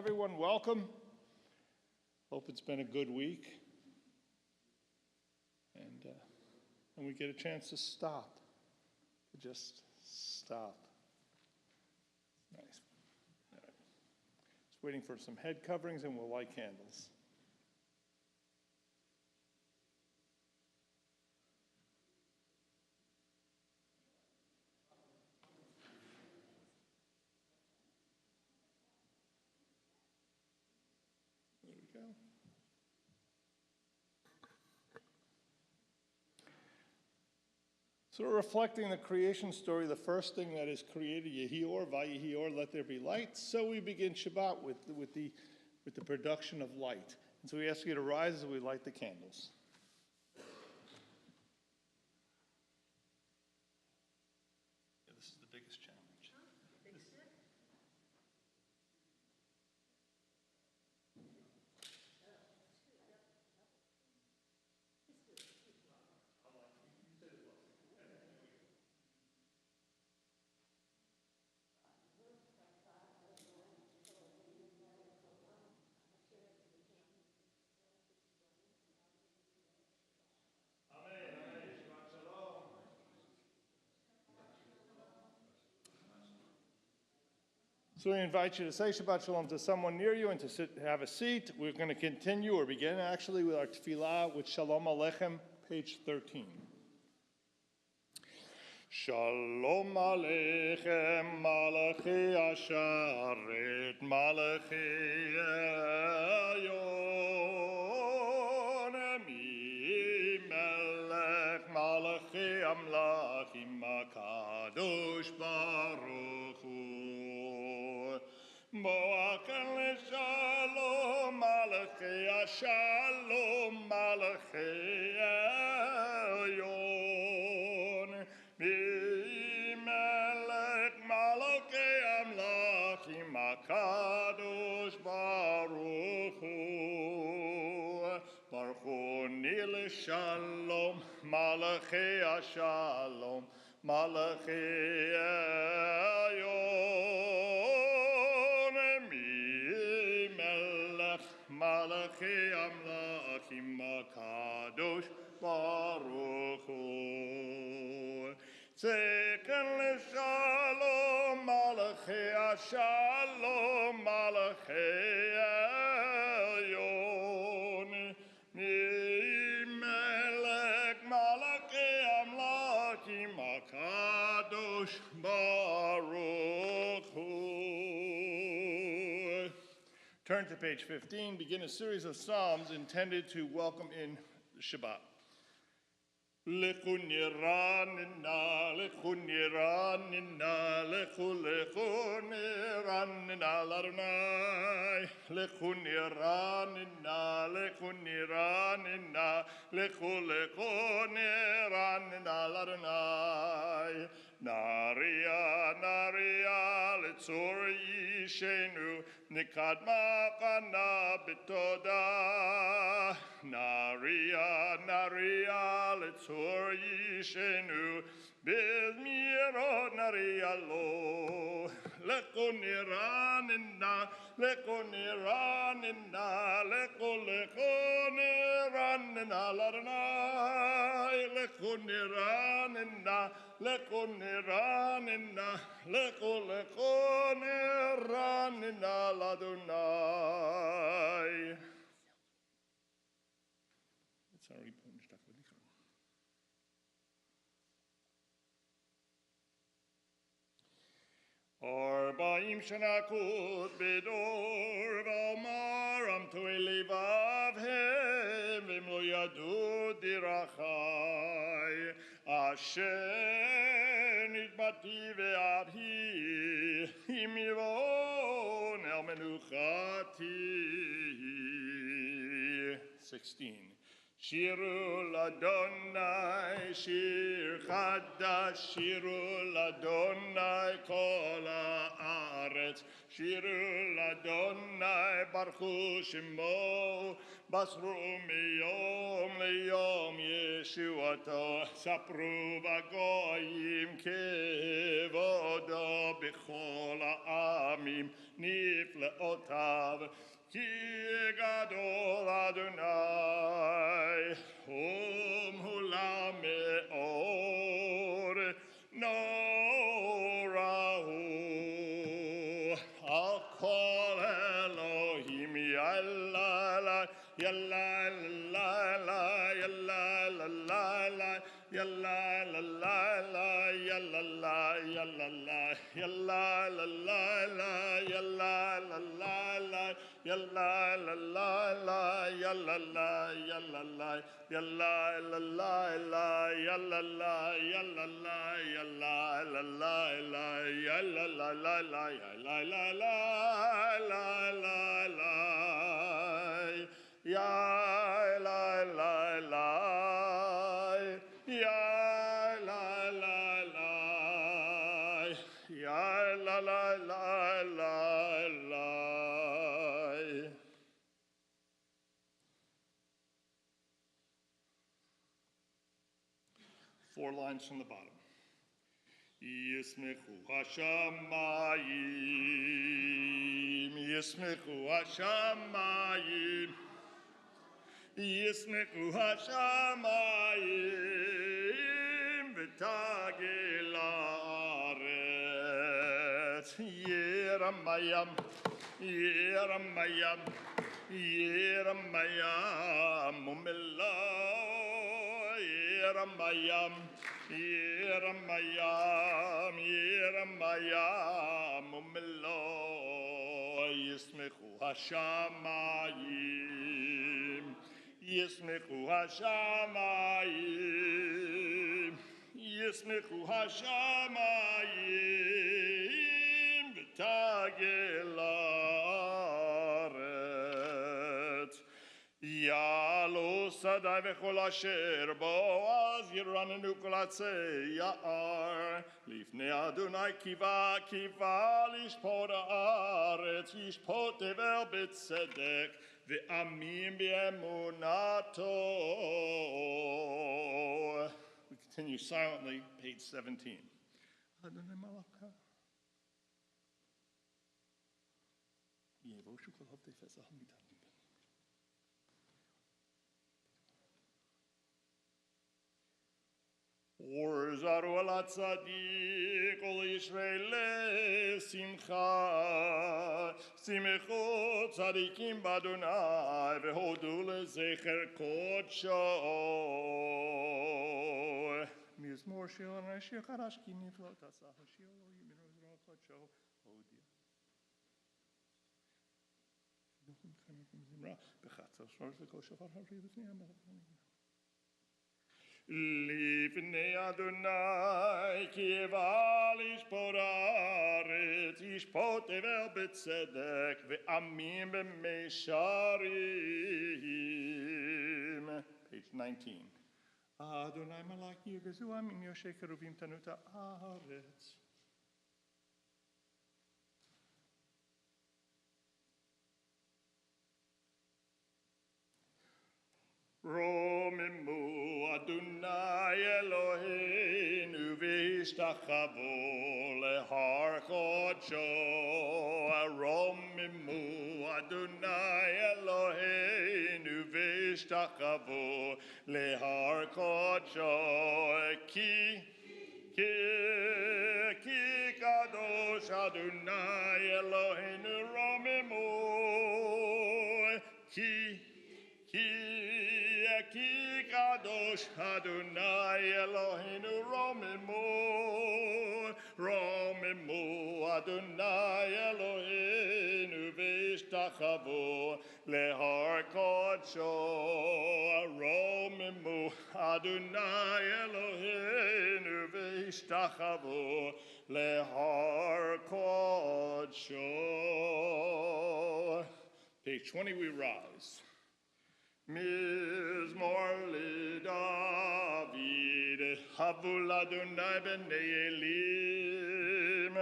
everyone, welcome. Hope it's been a good week. And we get a chance to stop, to just stop. Nice. All right. Just waiting for some head coverings and we'll light candles. There we go. So we're reflecting the creation story, the first thing that is created, Yehior, Vayehior, let there be light. So we begin Shabbat with the production of light. And so we ask you to rise as we light the candles. Yeah, this is the biggest challenge. So we invite you to say Shabbat Shalom to someone near you and to have a seat. We're going to continue or begin actually with our tefillah with Shalom Aleichem, page 13. Shalom Aleichem, Malachi Asharet, Malachi Elyon, Melech, Malachi Amlachim, Kadosh Baruch Hu. Moakel Shalom Malachi Shalom Malachi Elyon Melech Malachi Amlachim HaKadosh Baruch Hu Baruch Hu Nil Shalom Malachi Shalom Malachi Elyon Malachi Amlachim HaKadosh Baruch Hu Tzeken Shalom Malachi Shalom Malachi Elyon Melech Malachi Amlachim HaKadosh Baruch Hu. Turn to page 15, begin a series of psalms intended to welcome in Shabbat. Lechu niranina, lechu niranina, lechu niranina l'Adonai. Lechu niranina, lechu niranina, lechu niranina l'Adonai. Naria, Naria, letzor yishenu, nikadma kana betoda. Naria, Naria, letzor yishenu, bezmiro Naria lo. Leko niranina, leko niranina, leko niranina l'Adonai. Leko niranina, leko niranina, leko niranina l'Adonai. Sorry, Arba'im shenakut bedor v'omar amtoi levavhem v'im lo yadu dirachai asher nitbati ve'adhi im yivon el menuchati. 16. Shiru l'Adonai, shir chadash, shiru l'Adonai kol haaretz, shiru l'Adonai baruchu shemo, basru miyom liyom yeshuato, sapru v'goyim kevodo b'chol ha'amim, נפלאותיו, כי גדול אדוני, ומהולה מאור, נורא הוא. על כל אלוהים יללה, יללה, יללה, יללה, yalla la la la yalla la yalla la yalla la la la yalla la la la yalla la la la yalla la yalla la yalla la la la yalla la yalla la yalla la la la yalla la la la yalla la la la la ya la la la ya la la la ya la la la la la. Four lines from the bottom. Yismechu hashamayim, Yismechu hashamayim, Yismechu hashamayim, v'tagil haaretz, Yeramayam, Yeramayam, Yeramayam, Umellah, Yeramayam, Yeramayam, Yeramayam, Umellah, Yismechu hashamayim, Yismechu hashamayim, Yismechu hashamayim, v'tagil haaretz. Ya'alo sadai v'chol asher bo az yiranenu kol atzei ya'ar lifnei Adonai kiva kiva lishpot haaretz yishpot tevel b'tzedek ve'amim be'emunato. We continue silently, page 17. Adonai malaka. Yevoshu kol havtei fesach mitat. Or zaru al tzadik ol Yisrael simcha simcho tzadikim b'Adonai v'hodu lezecher kodsho mizmor shir shir chadash ki niflot asach shir Elohim mizmor kodsho hodia b'chatzos shor v'kol shofar havri v'fnei hamelech. Lifnei Adonai kiva lishpot haaretz yishpot tevel b'tzedek ve'amim b'meisharim. Page 19. Adonai malach yirgezu amim yoshe keruvim tanuta haaretz. Romimu Adonai Eloheinu v'ishtachavu lehar kodsho. Romimu Adonai Eloheinu v'ishtachavu lehar kodsho. Ki kadosh Adonai Eloheinu romimu. Ki kadosh Adonai Eloheinu romimu. Romimu Adonai Eloheinu v'ishtachavu lehar kodsho. Romimu Adonai Eloheinu v'ishtachavu lehar kodsho. Page 20, we rise. Mizmor LeDavid, Havul Adonai b'nei Elim,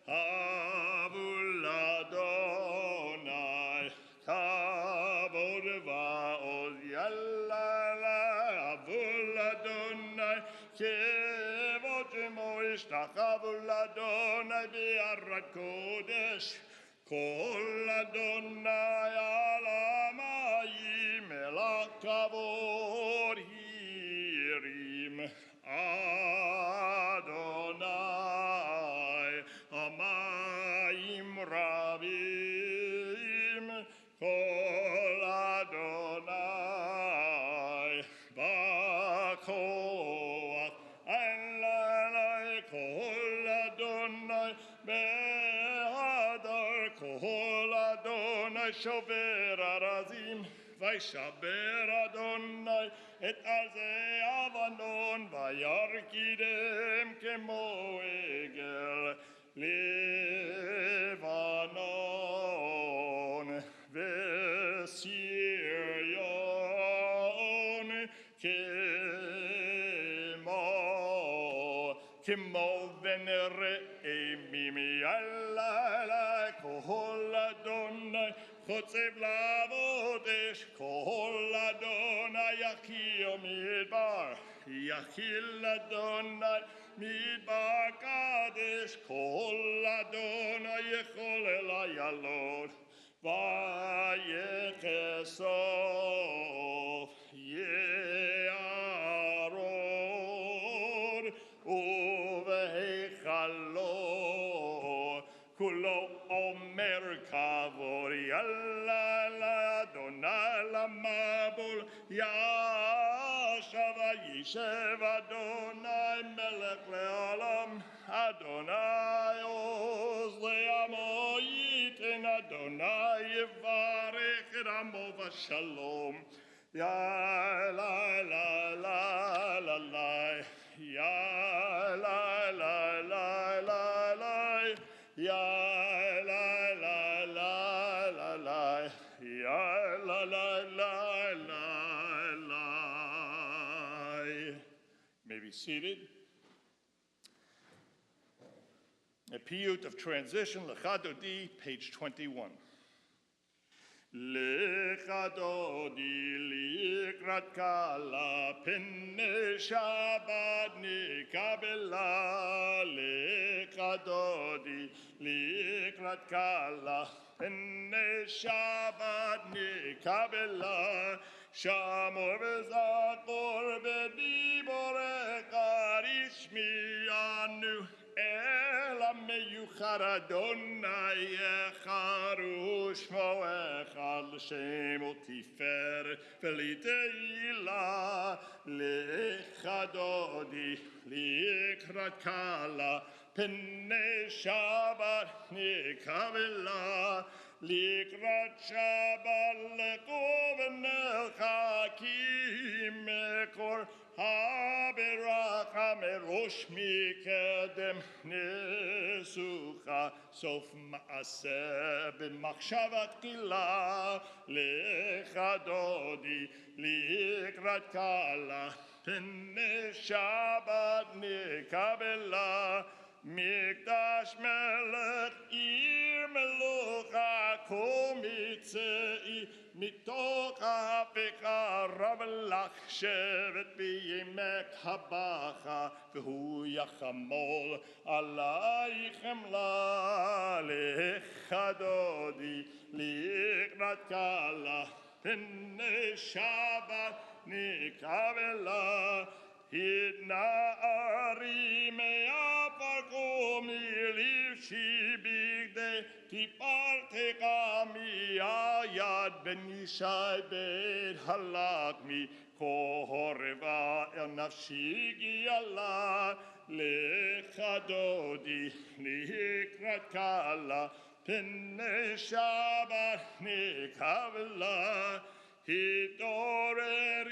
Havul Adonai, Kavod va'oz yalala, Havul Adonai, Kevod shemo ishtachavu Adonai b'arat kodesh, Kol Adonai alamayim el hakavod hirim. Adonai hamayim rabim. Kol Adonai b'koach Elai kol Adonai be'adar kol Adonai shover arazim Vaishaber Adonai et arzei avanon vayarkidem kemo egel Levanon v'Sirion Kimo venere'imimi alai kol Adonai chotzev lavodesh kol Adonai yakil midbar yakil Adonai midbar kadesh kol Adonai yechol el hayalot vayechesof ye'arod ובהיכלו כולו אומר כבוד יאללה לאדוני למבול ישב וישב אדוני מלך לעולם אדוני עוז לעמו ייתן אדוני יברך את עמו בשלום יאללה לה לה לה לה Ya la la la la la ya la la la la la ya la la la la la. May be seated. A piyut of transition, Lecha Dodi, page 21. Lecha Dodi likrat kala penne Shabbat nikabela Lecha Dodi likrat kala penne Shabbat nikabela Shamor v'zakor b'diborecha rishmiyanu El המייחד אדוני אחד ושמו אחד לשם ותפארת ולתהילה לך דודי לקראת קלה פני שבת נקבלה לקראת שבת לכוונך כי מקור הברכה מראש מקדם נסוכה סוף מעשה במחשבה תחילה לך דודי לקראת קלה פני שבת נקבלה מקדש מלך עיר מלוכה כה מצאי מתוך ההפכה רב לך שבט בימי הבכה והוא יחמול עלייך חמלה לך דודי לקראת קלה פני שבת נקבלה התנערי מעפר מלבשי בגדי טיפלתך מהיד בן ישי בית הלקמי כה הורבה אל נפשי גיילה לך דודי לקראת קלה פני שבת נקבלה התעוררי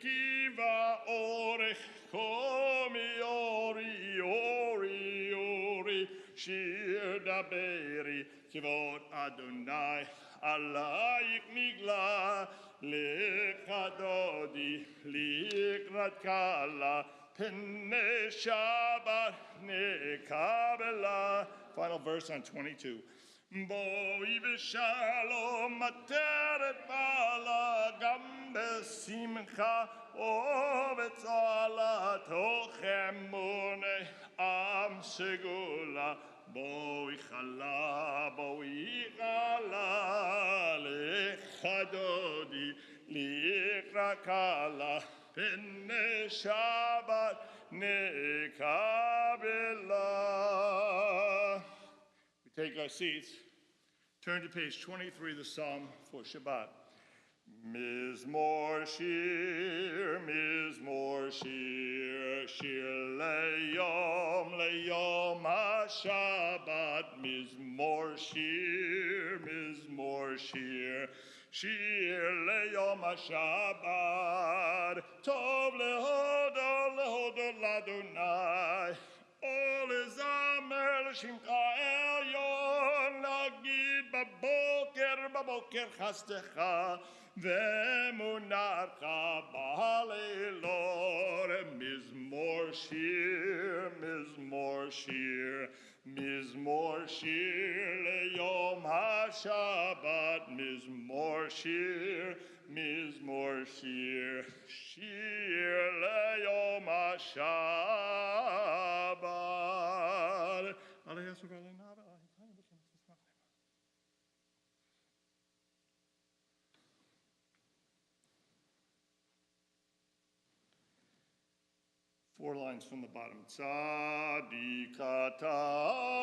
כי באורך קומי אורי שיר דברי כבוד אדוני עלייך נגלה לך דודי לקראת קלה פני שבת נקבלה. Final verse on 22. בואי בשלום עטרת בעלה גם בשמחה ובצהלה תוך אמונה עם סגולה Boi chala, lechadodi, lichrakala, penne Shabbat, nekabela. We take our seats. Turn to page 23 of the Psalm for Shabbat. Mizmor shir, shir leyom ha-Shabbat. Mizmor shir, shir leyom ha-Shabbat. Tov lehodo l'Adonai. All is Amer Shimcha Elyon, Nagid Baboker Chastecha, Ve'emunarcha B'Halelor. Mizmor shir leyom ha-Shabbat. Mizmor shir, shir leyom ha-Shabbat. Four lines from the bottom. Tzadikata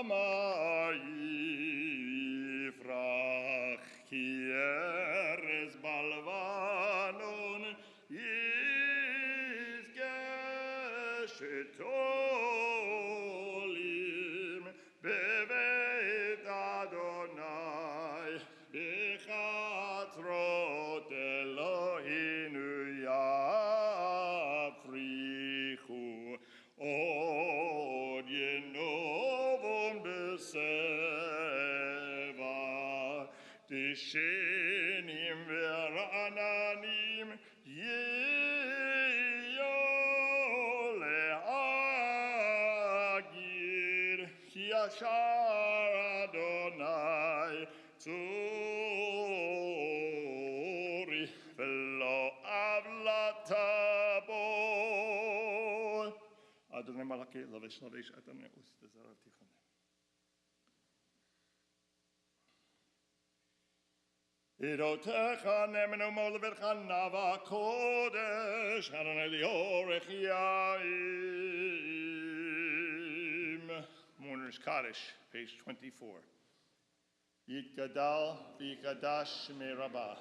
ma'yifrach ki eres balvanon yizgeshetolim beveit Adonai bechatrot Elohinu yafrichu od yenovon beseva tishenim verananim leagir ki yashar Adonai tzuri velo avlatabo. Adonai Malaki lavish Adonai ustezaratichon. Irotecha nemenu molvercha nava kodesh Adonai liorech yaim. Mourner's Kaddish, page 24. Yitgadal v'yikadash merabah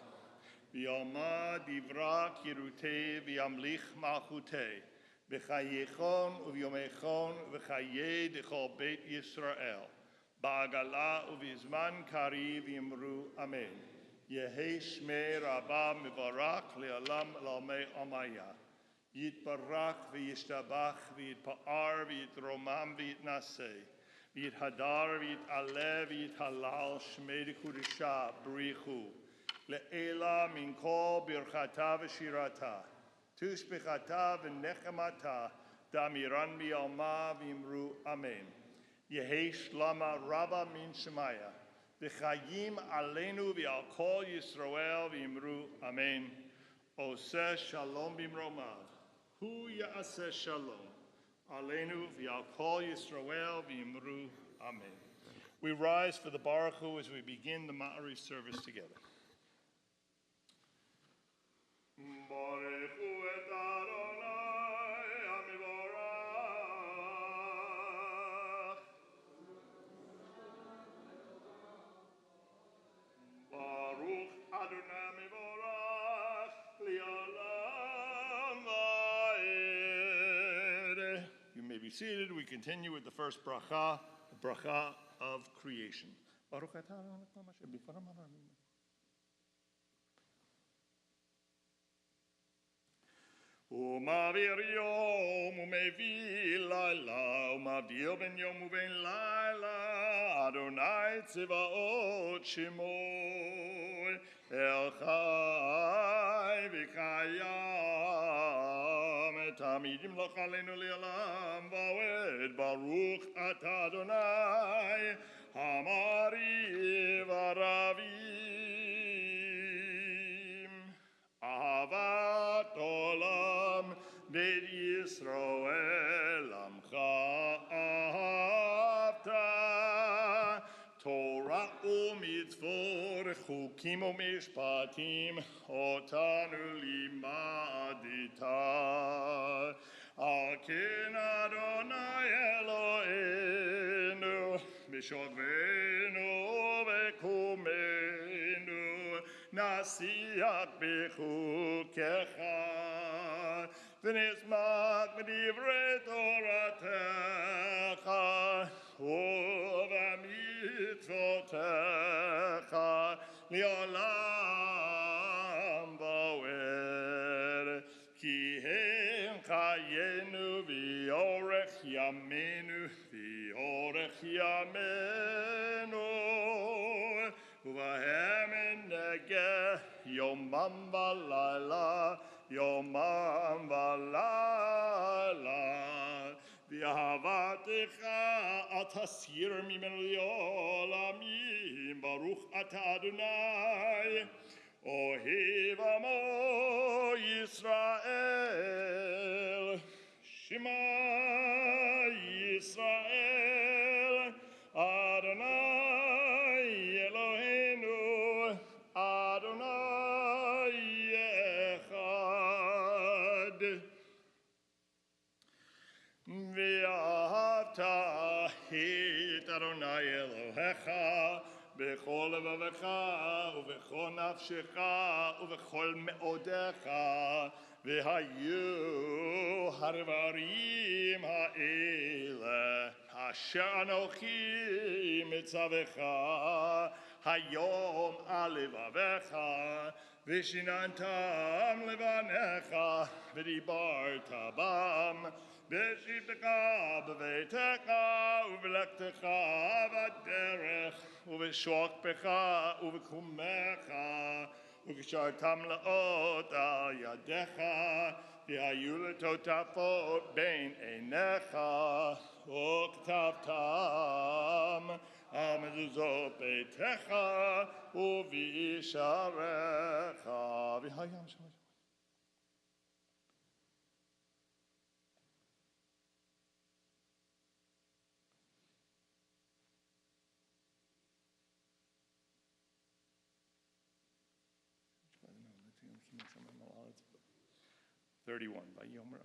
v'yalma divra kirutei v'yamlich malchutei b'chayechon u'v'yomechon v'chayei dechol beit Yisrael ba'agala u'v'izman kari v'yimru amen. Yehei shmei rabah mivarak le'alam l'almei amaya. Yitbarak v'yishtabach v'yitpa'ar v'yitromam v'yitnaseh. V'yit hadar, v'yit aleh, v'yit halal, shmei dekudisha, b'richu. Le'ela min kol birchata v'shirata. Tushbechata v'nechemata, damiran mi'alma v'imru amen. Yehei shlama rabba min shemaya. V'chayim aleinu v'al kol Yisrael v'imru amen. Oseh shalom b'mromav. Hu ya'aseh shalom. Aleinu v'al kol Yisrael v'imru amen. We rise for the Baruch Hu as we begin the Ma'ariv service together. Baruch Hu et Adonai hamivorach. Baruch Adonai hamivorach li'olam va'ed. You may be seated. We continue with the first bracha, the bracha of creation. Baruch atah Adonai Eloheinu asher b'fanav ha'olamim. Umavir yom umevil laila, umavdir ben yom uben laila, Adonai tzivaot shemo, El chai v'kayam, et hamidim l'chalenu li'olam va'ed, Baruch atah Adonai, hamariv aravim, ahavat olam, Beit Yisrael amcha ahavta. מצוות חוקים ומשפטים אותנו לימדת. על כן אדוני אלוהינו בשוכבנו ובקומנו נשיח בחוקיך ונשמח בדברי תורתך ובמצוותיך לעולם ועד. כי הם חיינו ואורך ימינו ואורך ימינו ובהם נגע יומם ולילה יומם ולילה. ואהבתך אל תסיר ממנו לעולמים. ברוך אתה אדוני אוהב עמו ישראל. שמע ישראל אדוני אלוהינו אדוני אחד. ואהבת את אדוני אלוהיך בכל לבבך ובכל נפשך ובכל מאודיך. והיו הדברים האלה אשר אנוכי מצווך היום על לבביך ושיננתם לבניך ודיברת בם בשבתך בביתך ובלכתך בדרך ובשוכבך ובקומך וקשרתם לאות על ידיך והיו לטוטפות בין עיניך וכתבתם על מזוזות ביתך ובשעריך. והים שם $31. ויאמר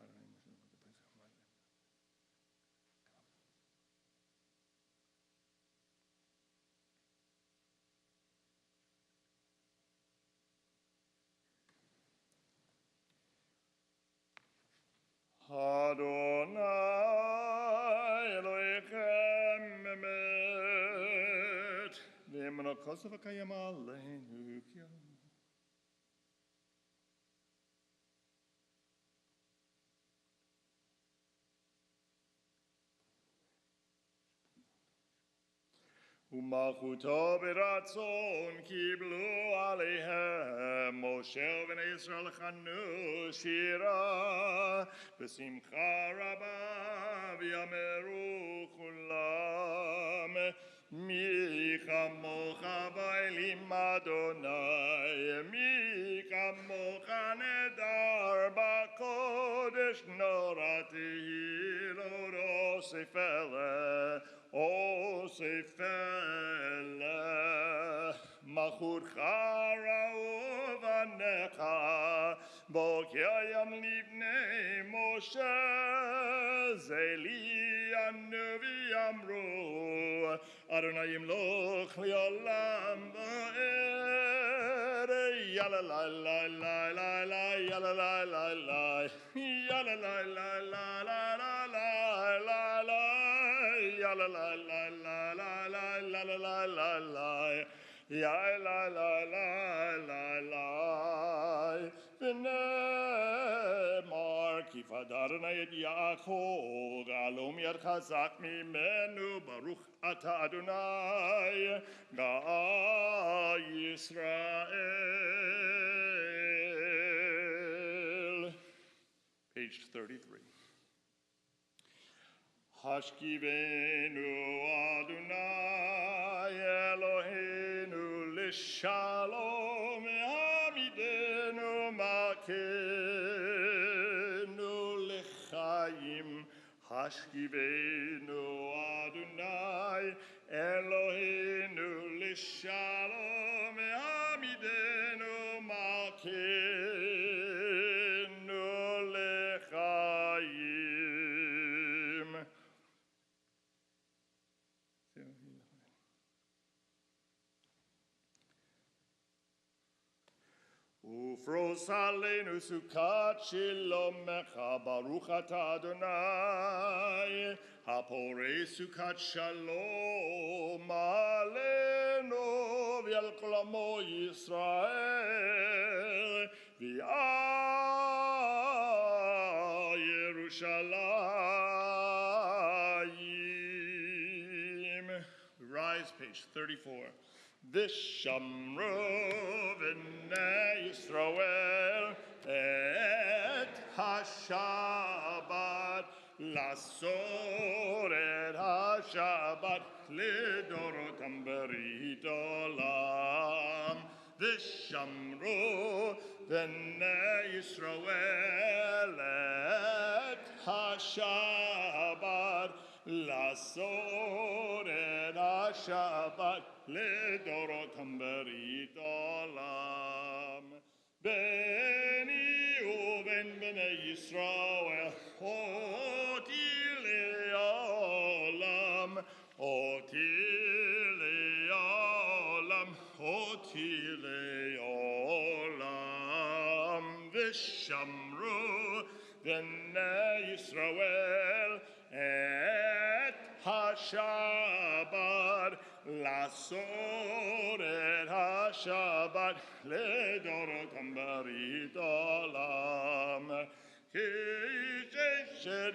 אדוני אלוהיכם אמת ואמונתו וקיים עלינו כי ומלכותו ברצון קיבלו עליהם משה ובני ישראל חנו שירה בשמחה רבה ויאמרו כולם מי כמוך באלים אדוני מי כמוך נדר בקודש נורא תהילות אוסף אלה אוסף אלה. מלכותך ראו בניך בוקר ים לבני משה זה לי הנביא אמרו אדוני ימלוך לעולם ועד. יאללה לה לה לה לה לה יאללה לה לה לה יאללה לה לה לה לה לה לה לה la la la la la la la la la la la ya la la la la la ונאמר כי פדרנה את יעקב גאלום יד חזק ממנו ברוך אתה אדוני גאל ישראל. Page 33. השכיבנו אדוני אלוהינו לשלום העמידנו מכנו לחיים. השכיבנו אדוני אלוהינו Shalom Amidenu Malkeinu Lechayim. Ufros aleinu sukat shilomecha, baruch ata Adonai, hapore sukat shalom aleinu, v'al kol amo Yisrael, v'al Yerushalayim. Rise, page 34. Vishamru v'nei Yisrael et ha-Shabbat lasor et ha-Shabbat lidorotam berit olam. Vishamru v'nei Yisrael et ha-Shabbat lasor et ha-Shabbat לדורותם ברית עולם. בני ובן בני ישראל, אותי לעולם, אותי לעולם, אותי לעולם. ושמרו בני ישראל את השבת, לעשות את השבת לדורותם ברית עולם. כי ששת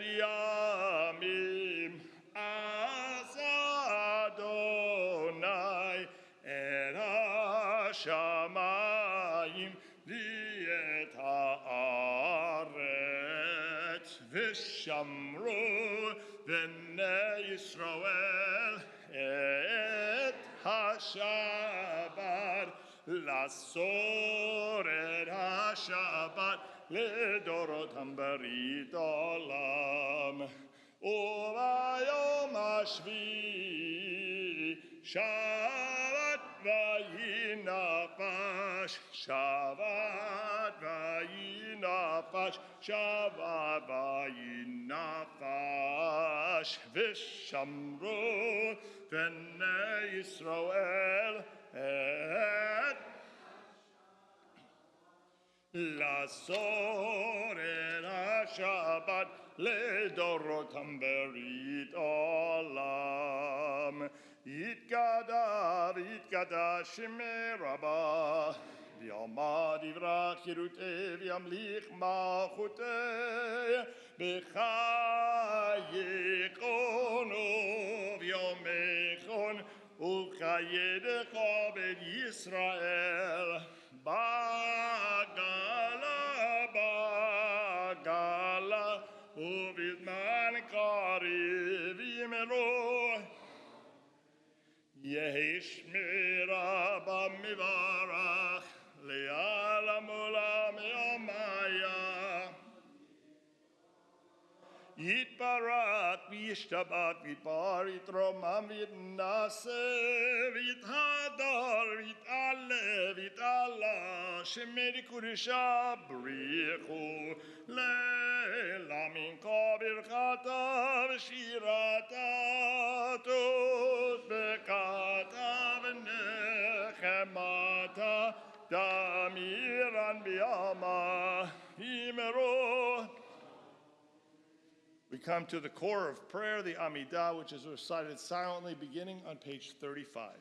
ימים עשה אדוני את השמיים ואת הארץ, ושמרו בני ישראל את השבת, לעשות את השבת לדורותם ברית עולם. וביום השביעי שבת וינפש, שבת וינפש, שבת וינפש. ושמרו בני ישראל את לעשות את השבת לדורותם ברית עולם. יתגדע ויתגדע שמי רבה, ויאמר יברך חירותי וימליך מלכותי, בחייכון וביומכון ובחייך בית ישראל. בגלה ובזמן קריב יאמרו, יהי שמירה במברך לעולם עולם יומיה. יתברך וישתבח ויתפאר ויתרומם ויתנשא ויתהדר ויתעלה ויתעלה, שמי קודשה בריחו לילה מנקה ברכתה ושירתה תודבקתה ונחמתה דמירן בימה יאמרו. We come to the core of prayer, the Amidah, which is recited silently beginning on page 35.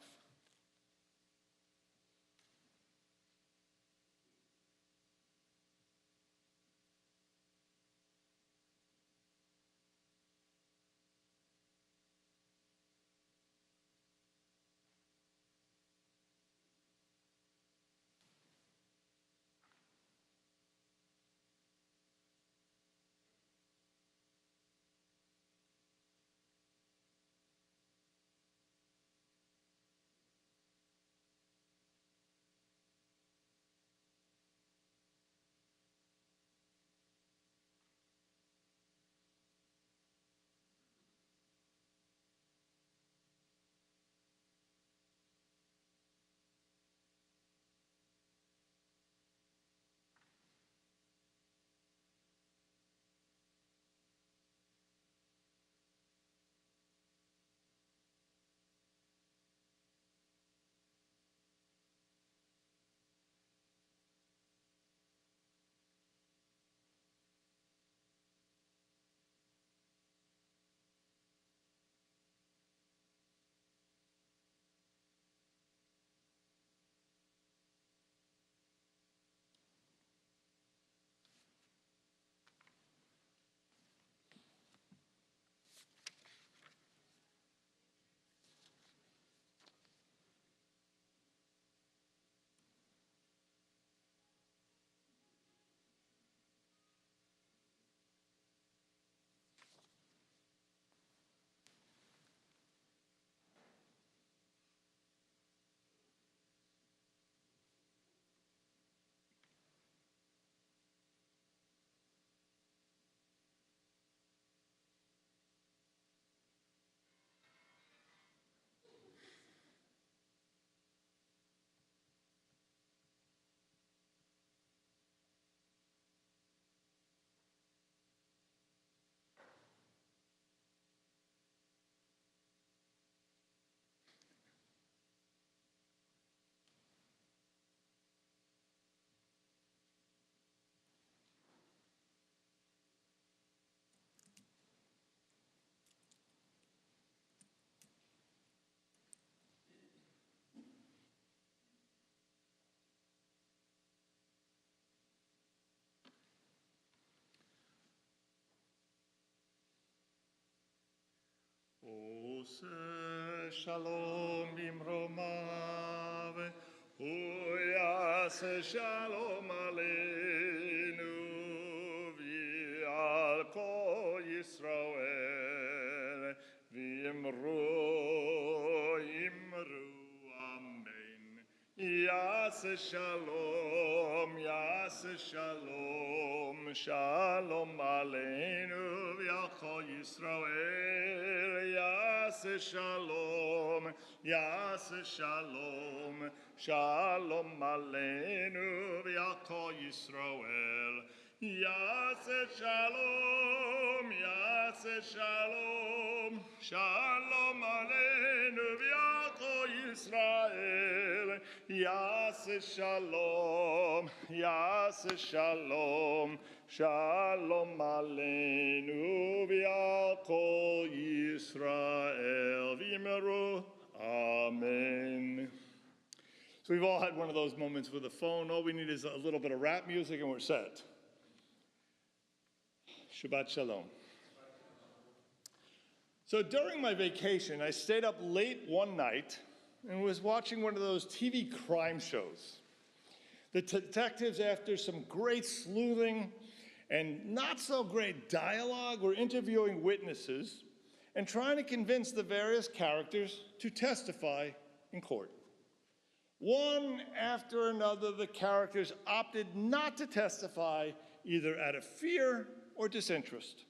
Ose shalom bimromav, uyase shalom aleinu, v'al kol Yisrael, v'imru amen. Yase shalom, shalom aleinu, v'al kol Yisrael. Yase shalom, shalom aleinu v'al kol Yisrael. Yase shalom, shalom aleinu v'al kol Yisrael. Yase shalom, shalom aleinu v'al kol Yisrael. V'yimeru, amen. So we've all had one of those moments with a phone. All we need is a little bit of rap music and we're set. Shabbat shalom. So during my vacation, I stayed up late one night and was watching one of those TV crime shows. The detectives, after some great sleuthing and not so great dialogue, were interviewing witnesses and trying to convince the various characters to testify in court. One after another, the characters opted not to testify, either out of fear or disinterest.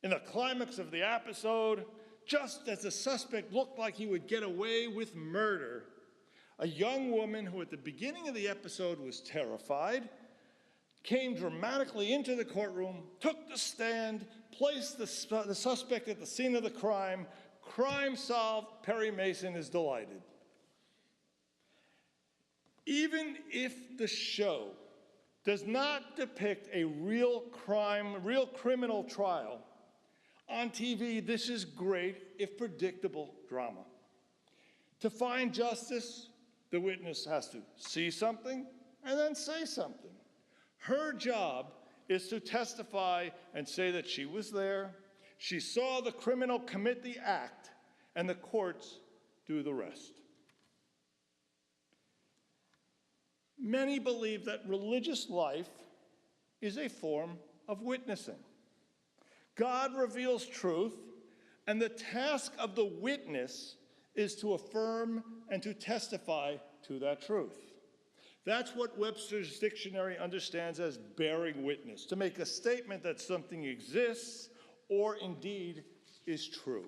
In the climax of the episode, just as the suspect looked like he would get away with murder, a young woman who at the beginning of the episode was terrified came dramatically into the courtroom, took the stand, placed the suspect at the scene of the crime. Crime solved. Perry Mason is delighted. Even if the show does not depict a real criminal trial, on TV, this is great, if predictable, drama. To find justice, the witness has to see something and then say something. Her job is to testify and say that she was there, she saw the criminal commit the act, and the courts do the rest. Many believe that religious life is a form of witnessing. God reveals truth, and the task of the witness is to affirm and to testify to that truth. That's what Webster's dictionary understands as bearing witness, to make a statement that something exists or indeed is true.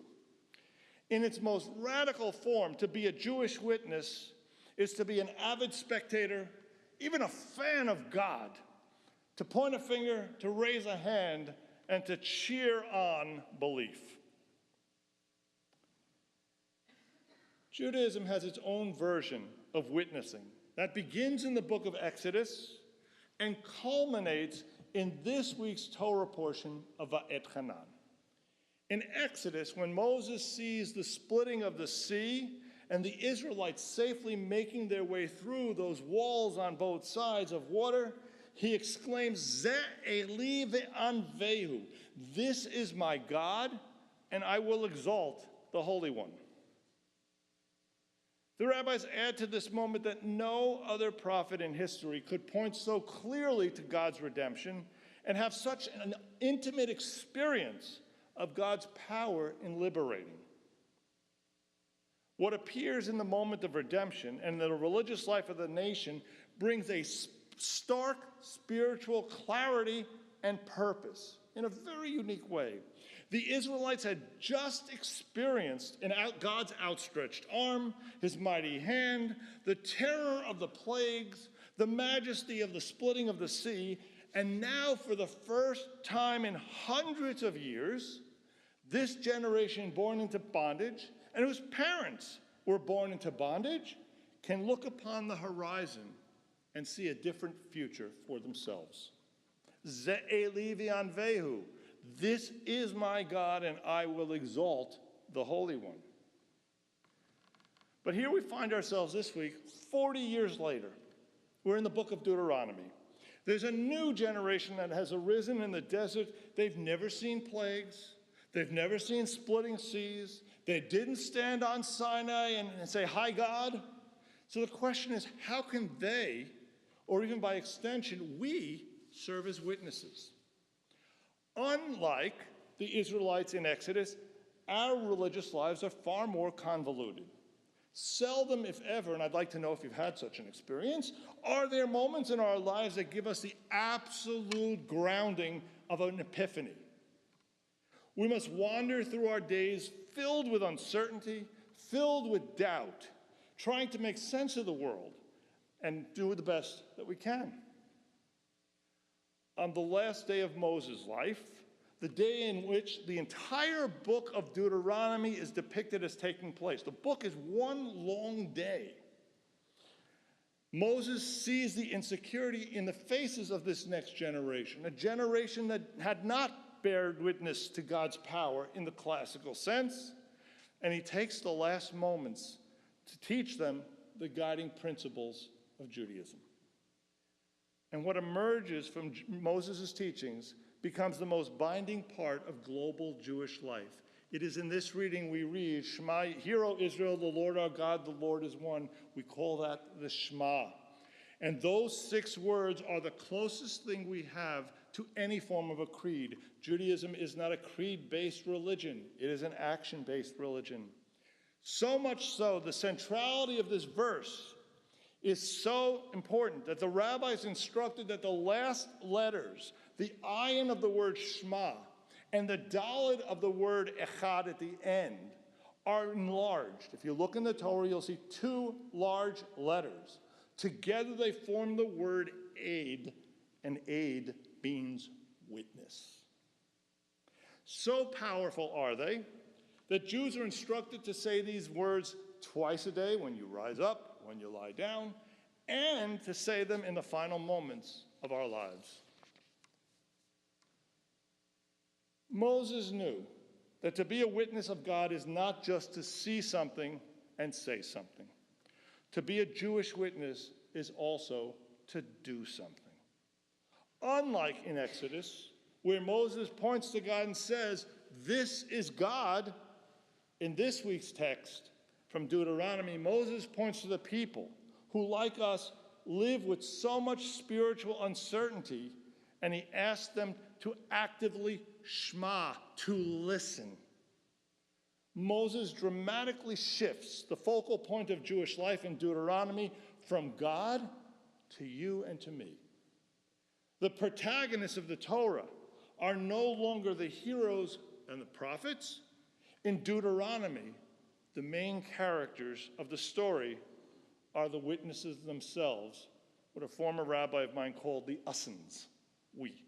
In its most radical form, to be a Jewish witness is to be an avid spectator, even a fan of God, to point a finger, to raise a hand, and to cheer on belief. Judaism has its own version of witnessing that begins in the book of Exodus and culminates in this week's Torah portion of Va'et Hanan. In Exodus, when Moses sees the splitting of the sea and the Israelites safely making their way through those walls on both sides of water, he exclaims, Ze Eli ve'anvehu, this is my God, and I will exalt the Holy One. The rabbis add to this moment that no other prophet in history could point so clearly to God's redemption and have such an intimate experience of God's power in liberating. What appears in the moment of redemption and the religious life of the nation brings a stark spiritual clarity and purpose in a very unique way. The Israelites had just experienced God's outstretched arm, his mighty hand, the terror of the plagues, the majesty of the splitting of the sea, and now for the first time in hundreds of years, this generation born into bondage and whose parents were born into bondage can look upon the horizon and see a different future for themselves. Ze Eli ve'anvehu, this is my God, and I will exalt the Holy One. But here we find ourselves this week, 40 years later. We're in the book of Deuteronomy. There's a new generation that has arisen in the desert. They've never seen plagues. They've never seen splitting seas. They didn't stand on Sinai and say, "Hi, God." So the question is, how can they, or even by extension, we, serve as witnesses? Unlike the Israelites in Exodus, our religious lives are far more convoluted. Seldom, if ever, and I'd like to know if you've had such an experience, are there moments in our lives that give us the absolute grounding of an epiphany. We must wander through our days filled with uncertainty, filled with doubt, trying to make sense of the world and do the best that we can. On the last day of Moses' life, the day in which the entire book of Deuteronomy is depicted as taking place. The book is one long day. Moses sees the insecurity in the faces of this next generation, a generation that had not bared witness to God's power in the classical sense, and he takes the last moments to teach them the guiding principles of Judaism. And what emerges from Moses' teachings becomes the most binding part of global Jewish life. It is in this reading we read, Shema, Hear, O Israel, the Lord our God, the Lord is one. We call that the Shema. And those 6 words are the closest thing we have to any form of a creed. Judaism is not a creed-based religion. It is an action-based religion. So much so, the centrality of this verse is so important that the rabbis instructed that the last letters, the ayin of the word Shema and the daled of the word echad at the end, are enlarged. If you look in the Torah, you'll see 2 large letters. Together they form the word aid, and aid means witness. So powerful are they that Jews are instructed to say these words twice a day, when you rise up, when you lie down, and to say them in the final moments of our lives. Moses knew that to be a witness of God is not just to see something and say something. To be a Jewish witness is also to do something. Unlike in Exodus, where Moses points to God and says, "This is God," in this week's text from Deuteronomy, Moses points to the people who, like us, live with so much spiritual uncertainty, and he asks them to actively shema, to listen. Moses dramatically shifts the focal point of Jewish life in Deuteronomy from God to you and to me. The protagonists of the Torah are no longer the heroes and the prophets. In Deuteronomy, the main characters of the story are the witnesses themselves, what a former rabbi of mine called the usins, we.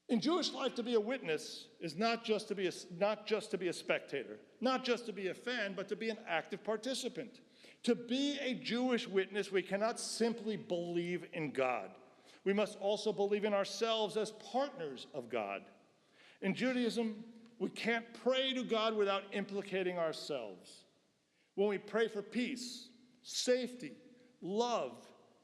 In Jewish life, to be a witness is not just to be a spectator, not just to be a fan, but to be an active participant. To be a Jewish witness, we cannot simply believe in God. We must also believe in ourselves as partners of God. In Judaism, we can't pray to God without implicating ourselves. When we pray for peace, safety, love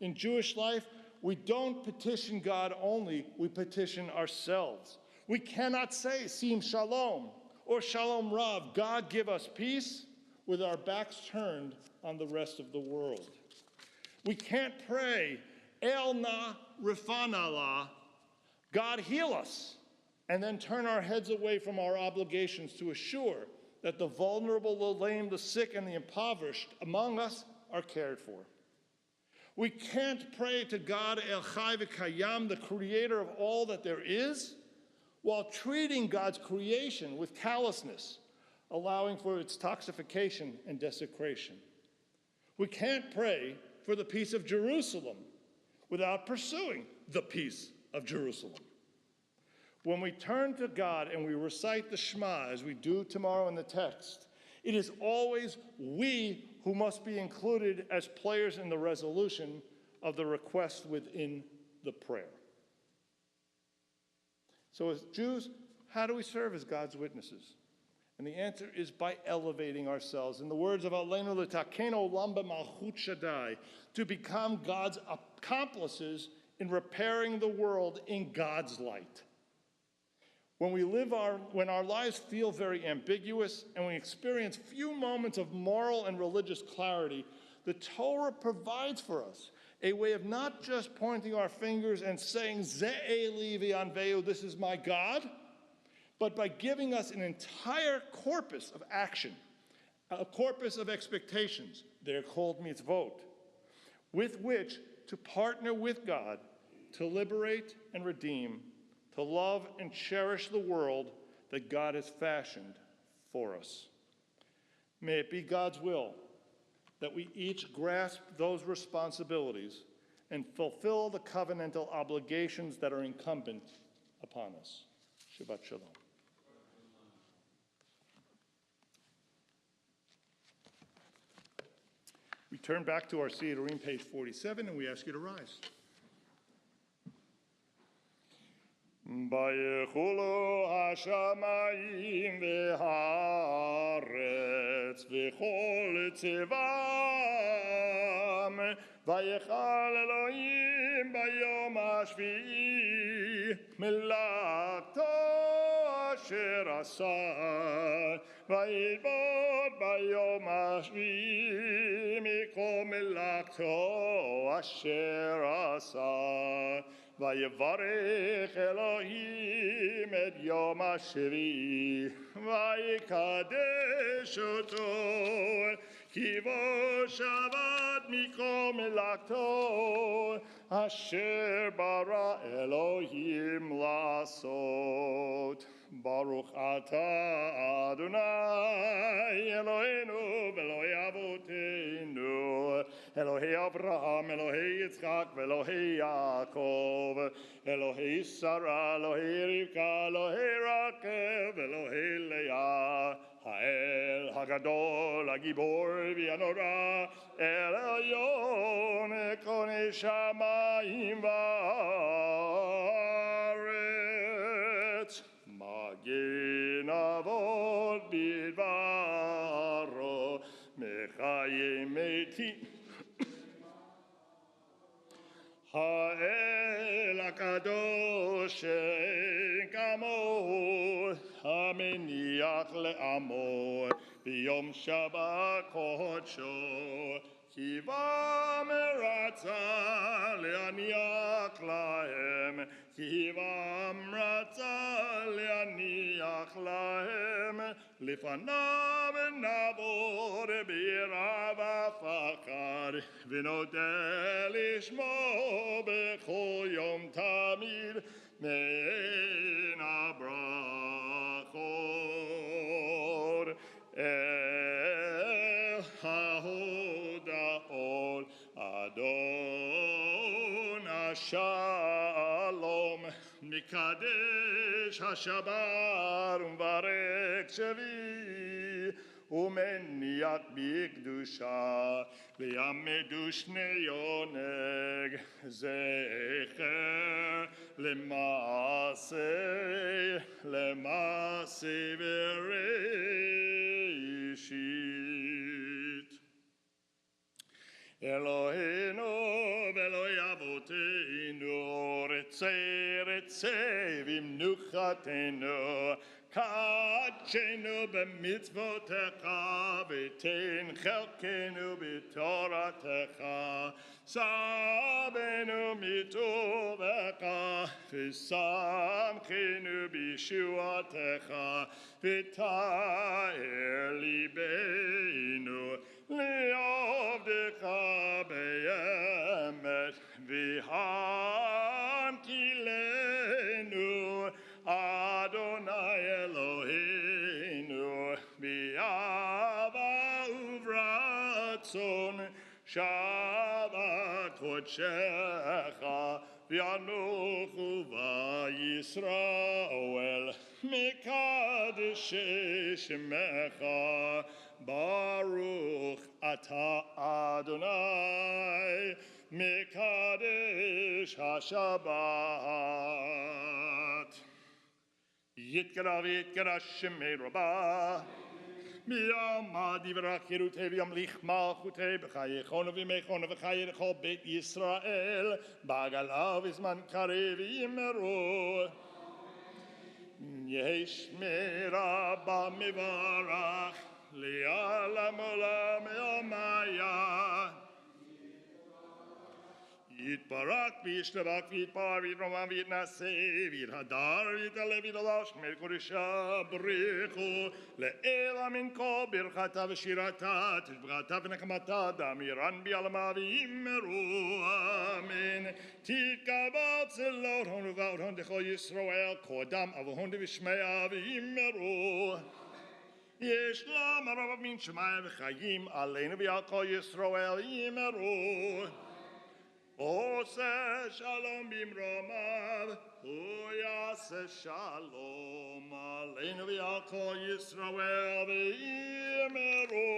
in Jewish life, we don't petition God only, we petition ourselves. We cannot say, Sim Shalom, or Shalom Rav, God give us peace, with our backs turned on the rest of the world. We can't pray, El Na Rifana La, God heal us, and then turn our heads away from our obligations to assure that the vulnerable, the lame, the sick, and the impoverished among us are cared for. We can't pray to God El Chai V'Kayam, the creator of all that there is, while treating God's creation with callousness, allowing for its toxification and desecration. We can't pray for the peace of Jerusalem without pursuing the peace of Jerusalem. When we turn to God and we recite the Shema, as we do tomorrow in the text, it is always we who must be included as players in the resolution of the request within the prayer. So as Jews, how do we serve as God's witnesses? And the answer is by elevating ourselves. In the words of Aleinu L'Taken Olam B'Malchut Shaddai, to become God's accomplices in repairing the world in God's light. When our lives feel very ambiguous and we experience few moments of moral and religious clarity, the Torah provides for us a way of not just pointing our fingers and saying, Ze Eli v'anveu, this is my God, but by giving us an entire corpus of action, a corpus of expectations, they're called mitzvot, with which to partner with God to liberate and redeem, to love and cherish the world that God has fashioned for us. May it be God's will that we each grasp those responsibilities and fulfill the covenantal obligations that are incumbent upon us. Shabbat Shalom. We turn back to our Sederim, page 47, and we ask you to rise. Vayechulu hashamayim v'haaretz v'chol tzivam vayechal Elohim bayom hashvi'i melakto asher asa vayilbod bayom hashvi'i mikol melakto asher asa Vayevarech Elohim et Yom HaShvi'i Vayikadesh oto ki vo Shabbat mikol melakto asher bara Elohim lasot. Baruch atah Adonai Eloheinu v'Elohei avoteinu Elohei Avraham, Elohei Yitzchak, Elohei Yaakov, Elohei Sarah, Elohei Rivka, Elohei Rakel, Elohei Leah, Ha'el Hagadol, Hagibor v'Hanora, El Elyon, Konei Shamayim v'Aaretz, Magin Avot bidvaro, Mechayim Metim. Ha'el HaKadosh she'en kamohu, hameniach le'amo, b'yom Shabbat kodsho, kiva meratza le'aniach lahem, kiva meratza le'aniach lahem, לפניו נעבור ביראה ופחד ונודה לשמו בכל יום תמיד מן הברכות אל ההודעות אדון השלום מקדש השבת ומברך שביעי ומניח בקדושה ויעמדו שני יונק זכר למעשה בראשית אלוהינו ואלוהי אבותינו רצה במנוחתנו קדשנו במצוותיך ותן חלקנו בתורתך סבנו מטובך ושמחנו בישועתך ותאר ליבנו לעבדך באמת והנחילנו אדוני אלוהינו באהבה וברצון שבת קודשך וינוחו בישראל מקדשי שמך ברוך אתה אדוני מקדש השבת יתגלה ויתגלה שמי רבה מיעמד יברך חירותי וימליך מלכותי בחייכון ובימיכון וחיי לכל בית ישראל בעגלה וזמן קרב ימרו Yesh Merabah Mivarach Li'alam Olam Yomaya Yitbarak V'yishtabak V'yitbar V'yitromam V'yitnaseh V'yithadar V'yitalev V'yitalash Shmer Kodesha B'richu Le'ela Min Kol Birchata V'shirata Tishbchata V'nechamata Damiran B'yalama V'yimeru Amen Titkabat Zelot Hon Uvaot Hon Dechol Yisroel Kodam Avohon Devishmea V'yimeru Yesh Lam Arav Min Shemaya V'chayim Aleinu V'yal Kol Yisroel Yimeru Ose shalom bimromav, Oyase shalom aleinu v'al kol Yisrael v'yimeru.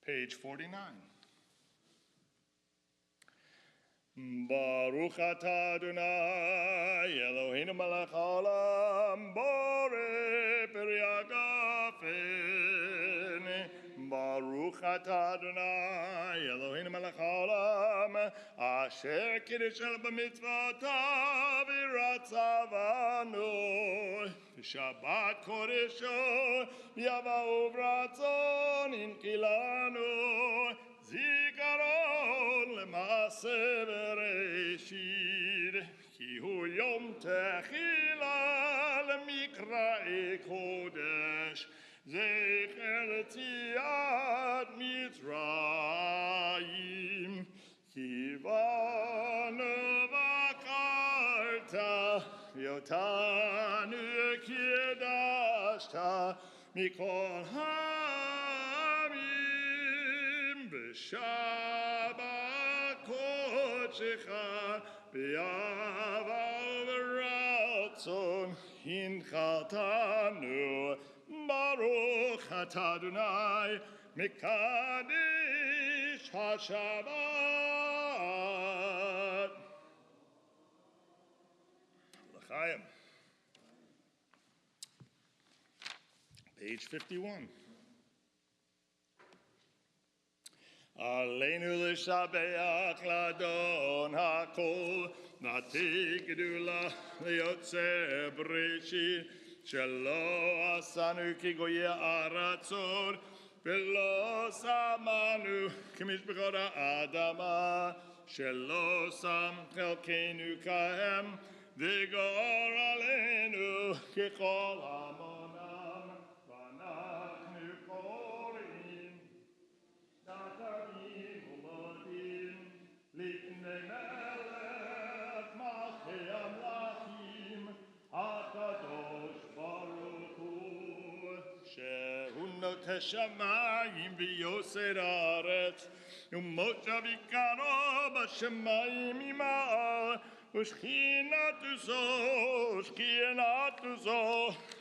Page 49. Baruch atah Adonai Eloheinu melech haolam borei peri hagafen. Baruch atah Adonai Eloheinu melech haolam asher kiddushel b'mitzvotav v'ratzavanu v'shabbat kodesho v'yava'u v'ratzon inkilanu zikaron l'maaseh bereshit ki hu yom techila l'mikra'i kodesh Zecher Tziat Mitzrayim Kivanu Vakarta Yotanu Kiedashta Mikol Hamim B'Shabbat Kodecha B'Yavav V'Ratzon Hinchaltanu Baruch atah Adonai Mekadesh HaShabbat. L'chaim. Page 51. Aleinu l'shabeach l'Adon HaKol Nati Gedula L'Yotzei Bereshit Shelo asanu ki goye aratzon Velo samanu ki mishpachot ha'adama Shelo sam chelkeinu kahem V'gor aleinu kechol hamonam V'anachnu korim Natarim u'modim Lifnei melech malchei amlachim HaKadosh Notei Shamayim v'yosei haaretz U'moshav yikaro b'shamayim ima'al U'shchinatu zo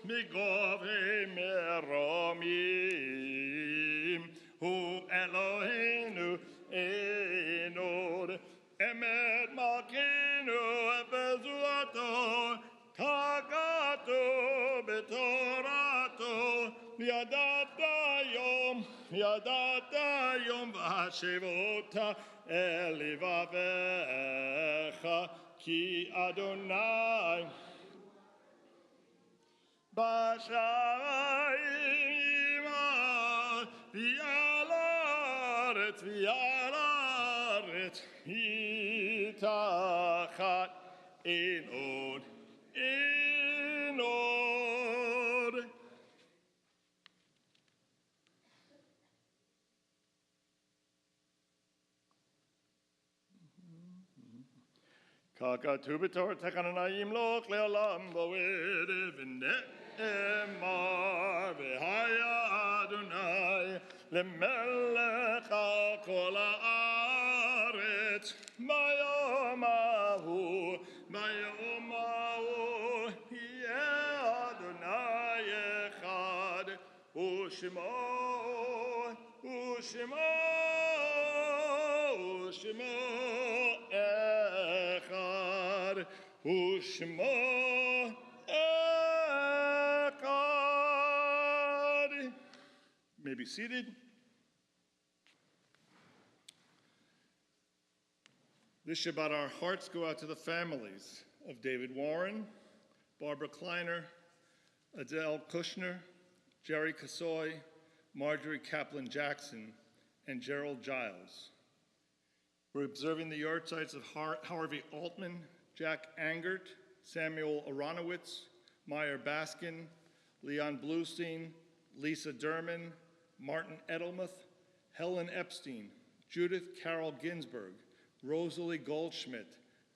B'govei meromim Hu Eloheinu enod Emet malkeinu efezuato Tagato b'torato Yadata yom v'hashevota elivavecha Ki Adonai b'shamayim v'yalaret itachat enod Kakatu b'tor techananayim loch le'olam bo'ed v'ne'emar v'haya Adonai le'melech al kol ha'aretz bayom ahu yeh Adonai echad u'shemo echad u'shemo echad. May be seated. This Shabbat, our hearts go out to the families of David Warren, Barbara Kleiner, Adele Kushner, Jerry Kasoy, Marjorie Kaplan-Jackson, and Gerald Giles. We're observing the yahrzeits of Harvey Altman, Jack Angert, Samuel Aronowitz, Meyer Baskin, Leon Bluestein, Lisa Derman, Martin Edelmuth, Helen Epstein, Judith Carol Ginsburg, Rosalie Goldschmidt,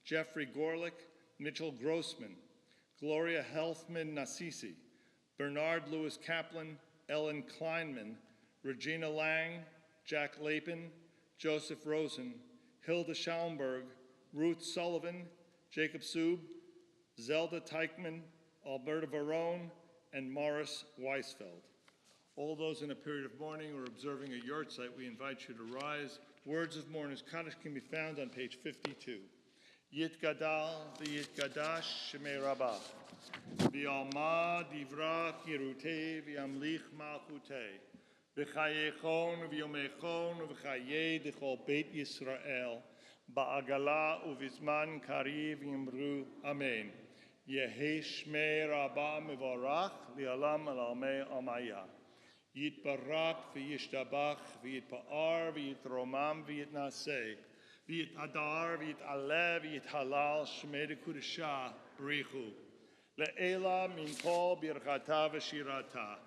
Jeffrey Gorlick, Mitchell Grossman, Gloria Helfman Nassisi, Bernard Lewis Kaplan, Ellen Kleinman, Regina Lang, Jack Lapin, Joseph Rosen, Hilda Schaumburg, Ruth Sullivan, Jacob Sub, Zelda Teichman, Alberta Varone, and Morris Weisfeld. All those in a period of mourning or observing a yahrzeit, we invite you to rise. Words of Mourner's Kaddish can be found on page 52. Yit Gadal v'yit Gadash Shemei Rabbah v'yalma divra kirutei v'yamlich malchutei v'chayechon v'yomechon v'chayei d'chol Beit Yisrael ba'agala u'vizman kariv yimru Amen. Yehi Shmei Rabbah mevorach li'alam alamei amaya. Yitbarak v'yishtabach v'yitpa'ar v'yitromam v'yitnaseh v'yitadar v'yitaleh v'yithalal shmei dekudesha b'richu le'ela min kol birchata v'shirata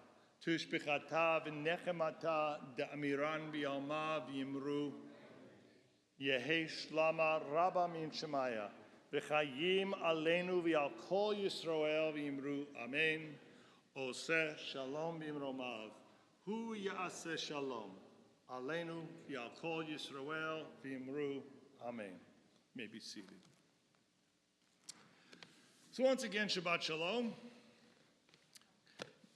tushbichata v'nechemata da'amiran v'yalma v'yimru Yehi shlama rabba min shemaya v'chayim aleinu v'yal kol Yisrael v'yimru Amen. Oseh shalom b'imromav. Hu ya'aseh shalom. Aleinu v'al kol Yisrael v'imru Amen. You may be seated. So once again, Shabbat Shalom.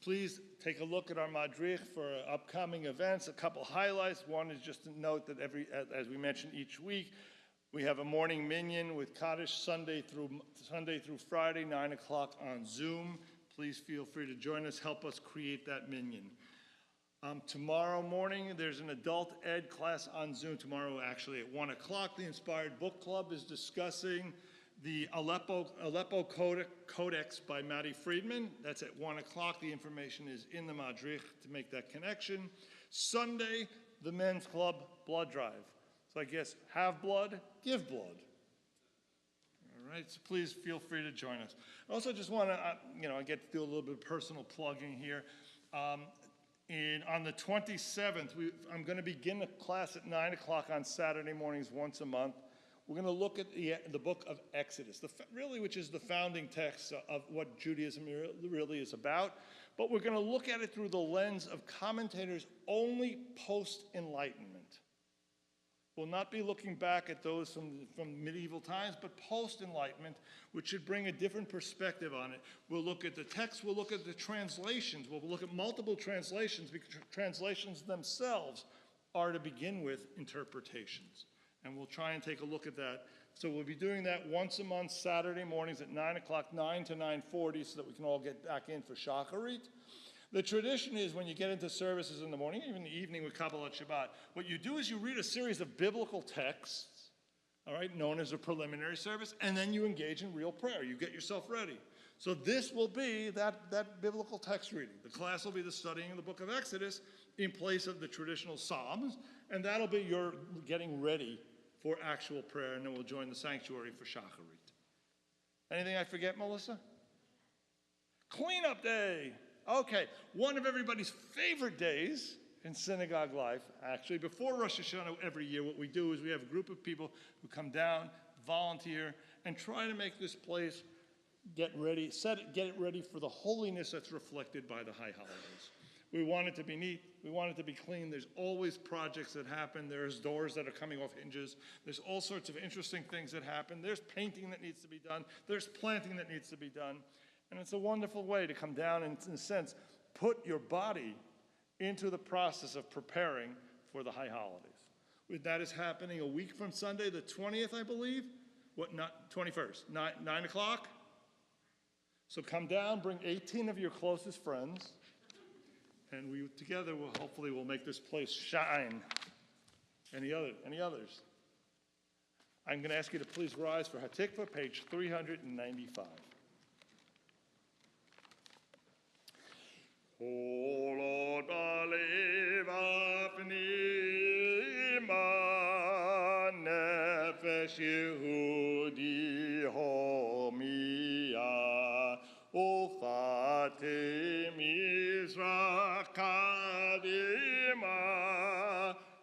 Please take a look at our madrich for upcoming events. A couple highlights. One is just to note that as we mentioned each week, we have a morning minyan with Kaddish Sunday through Friday, 9 o'clock on Zoom. Please feel free to join us, help us create that minyan. Tomorrow morning, there's an adult ed class on Zoom. Tomorrow, actually, at 1 o'clock, the Inspired Book Club is discussing the Aleppo Codex by Matty Friedman. That's at 1 o'clock. The information is in the madrich to make that connection. Sunday, the Men's Club blood drive. So I guess have blood, give blood. All right, so please feel free to join us. I also just want to, I get to do a little bit of personal plugging here. On the 27th, I'm going to begin a class at 9 o'clock on Saturday mornings once a month. We're going to look at the book of Exodus, which is the founding text of what Judaism really is about. But we're going to look at it through the lens of commentators only post-Enlightenment. We'll not be looking back at those from medieval times, but post-Enlightenment, which should bring a different perspective on it. We'll look at the text, we'll look at the translations, we'll look at multiple translations, because translations themselves are, to begin with, interpretations. And we'll try and take a look at that. So we'll be doing that once a month, Saturday mornings at 9 o'clock, 9 to 9:40, so that we can all get back in for Shacharit. The tradition is when you get into services in the morning, even the evening with Kabbalat Shabbat, what you do is you read a series of biblical texts, all right, known as a preliminary service, and then you engage in real prayer. You get yourself ready. So this will be that biblical text reading. The class will be the studying of the book of Exodus in place of the traditional Psalms, and that'll be your getting ready for actual prayer, and then we'll join the sanctuary for Shacharit. Anything I forget, Melissa? Cleanup day. Okay, one of everybody's favorite days in synagogue life, actually. Before Rosh Hashanah every year, what we do is we have a group of people who come down, volunteer, and try to make this place get it ready for the holiness that's reflected by the high holidays. We want it to be neat. We want it to be clean. There's always projects that happen. There's doors that are coming off hinges. There's all sorts of interesting things that happen. There's painting that needs to be done. There's planting that needs to be done. And it's a wonderful way to come down and, in a sense, put your body into the process of preparing for the high holidays. That is happening a week from Sunday, the 20th, I believe. 21st, 9 o'clock? So come down, bring 18 of your closest friends, and we together will hopefully make this place shine. Any others? I'm going to ask you to please rise for Hatikva, page 395. O Lord, believe apnima nefesh Yehudi homia ufate Mizrach kadima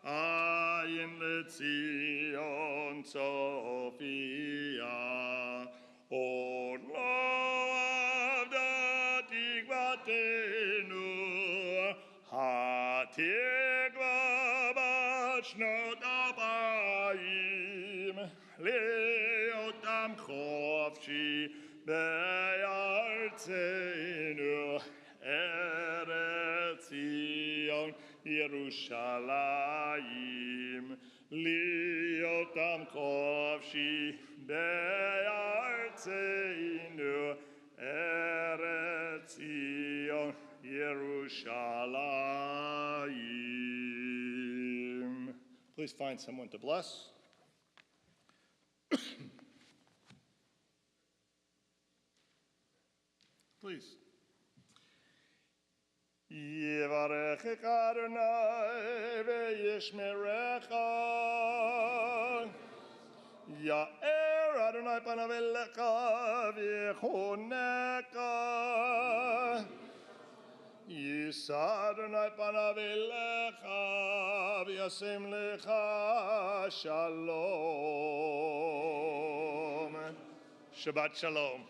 ayin leTzion Sophia O Lord, tikvatenu hatikva bashnot abayim leotam chofshi be'artzenu Eretz Zion Yerushalayim leotam chofshi be'artzenu Eretz Zion Yerushalayim. Please find someone to bless. Please. Yivarechecha Adonai ve'yishmerecha. Ya'er Adonai panav elecha v'yechoneka. Yisa Adonai panav elecha v'yasem lecha shalom. Shabbat shalom.